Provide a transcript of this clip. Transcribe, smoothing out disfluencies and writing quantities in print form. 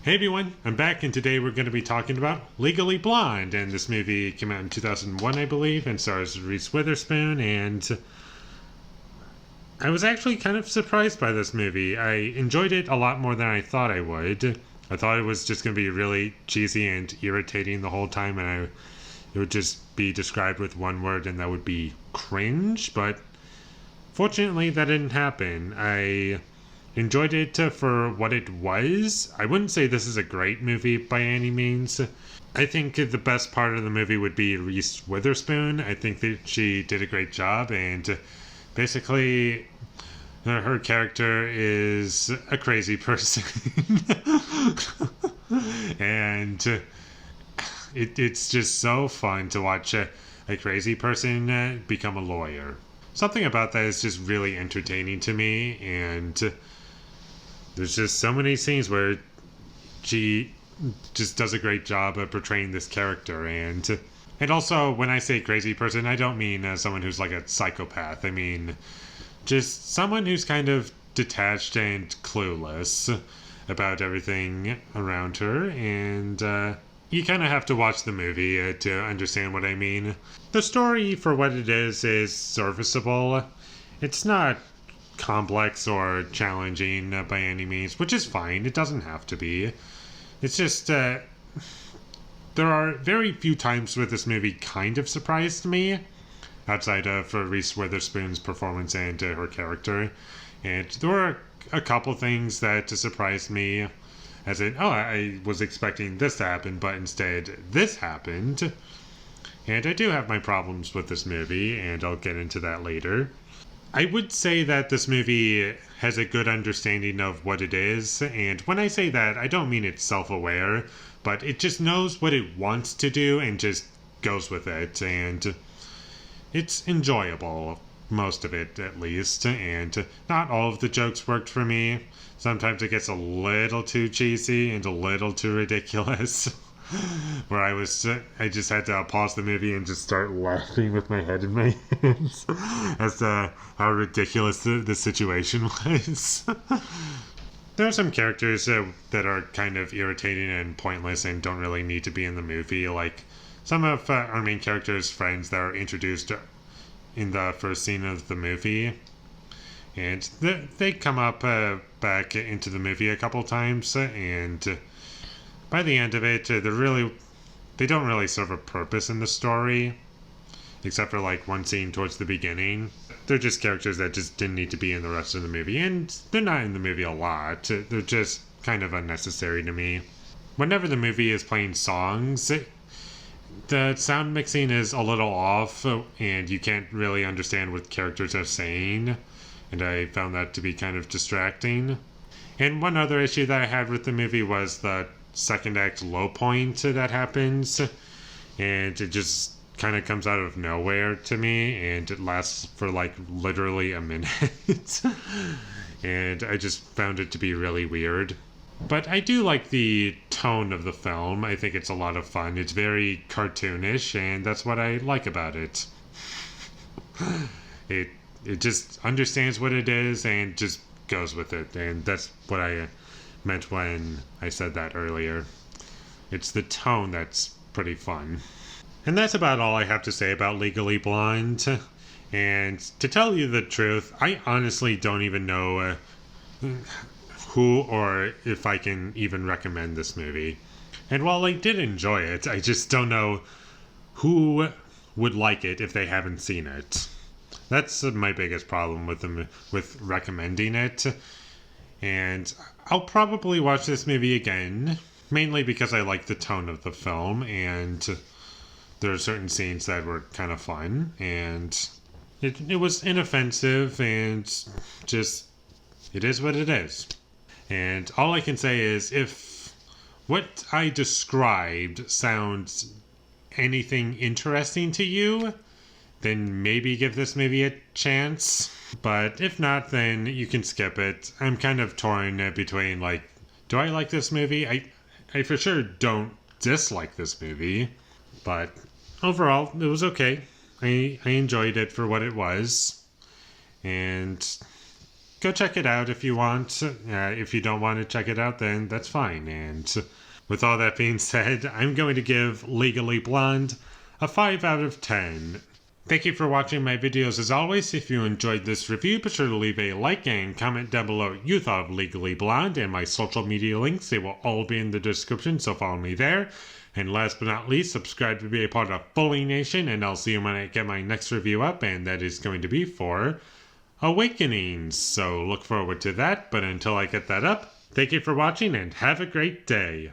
Hey everyone, I'm back and today we're going to be talking about Legally Blonde, and this movie came out in 2001 I believe and stars Reese Witherspoon, and I was actually kind of surprised by this movie. I enjoyed it a lot more than I thought I would. I thought it was just going to be really cheesy and irritating the whole time, and it would just be described with one word and that would be cringe, but fortunately that didn't happen. I enjoyed it for what it was. I wouldn't say this is a great movie by any means. I think the best part of the movie would be Reese Witherspoon. I think that she did a great job, and basically her character is a crazy person. And it's just so fun to watch a crazy person become a lawyer. Something about that is just really entertaining to me, and there's just so many scenes where she just does a great job of portraying this character. And also, when I say crazy person, I don't mean someone who's like a psychopath. I mean just someone who's kind of detached and clueless about everything around her. And you kind of have to watch the movie to understand what I mean. The story, for what it is serviceable. It's not complex or challenging by any means, which is fine. It doesn't have to be. It's just there are very few times where this movie kind of surprised me, outside of Reese Witherspoon's performance and her character. And there were a couple things that surprised me, as in, I was expecting this to happen, but instead this happened. And I do have my problems with this movie, and I'll get into that later. I would say that this movie has a good understanding of what it is, and when I say that, I don't mean it's self-aware, but it just knows what it wants to do and just goes with it, and it's enjoyable, most of it at least, and not all of the jokes worked for me. Sometimes it gets a little too cheesy and a little too ridiculous. Where I just had to pause the movie and just start laughing with my head in my hands as to how ridiculous the situation was. There are some characters that are kind of irritating and pointless and don't really need to be in the movie, like some of our main characters' friends that are introduced in the first scene of the movie. And they come up back into the movie a couple times, and by the end of it, they don't really serve a purpose in the story, except for like one scene towards the beginning. They're just characters that just didn't need to be in the rest of the movie, and they're not in the movie a lot. They're just kind of unnecessary to me. Whenever the movie is playing songs, the sound mixing is a little off, and you can't really understand what characters are saying, and I found that to be kind of distracting. And one other issue that I had with the movie was the second act low point that happens, and it just kind of comes out of nowhere to me, and it lasts for like literally a minute. And I just found it to be really weird. But I do like the tone of the film. I think it's a lot of fun. It's very cartoonish, and that's what I like about it. It just understands what it is and just goes with it, and that's what I meant when I said that earlier. It's the tone that's pretty fun. And that's about all I have to say about Legally Blonde. And to tell you the truth, I honestly don't even know who or if I can even recommend this movie. And while I did enjoy it, I just don't know who would like it if they haven't seen it. That's my biggest problem with recommending it. And I'll probably watch this movie again, mainly because I like the tone of the film, and there are certain scenes that were kind of fun, and it was inoffensive, and just, it is what it is. And all I can say is, if what I described sounds anything interesting to you, then maybe give this movie a chance. But if not, then you can skip it. I'm kind of torn between, like, do I like this movie? I for sure don't dislike this movie. But overall, it was okay. I enjoyed it for what it was. And go check it out if you want. If you don't want to check it out, then that's fine. And with all that being said, I'm going to give Legally Blonde a 5 out of 10. Thank you for watching my videos as always. If you enjoyed this review, be sure to leave a like and comment down below what you thought of Legally Blonde, and my social media links, they will all be in the description, so follow me there. And last but not least, subscribe to be a part of Foley Nation, and I'll see you when I get my next review up, and that is going to be for Awakenings. So look forward to that, but until I get that up, thank you for watching and have a great day.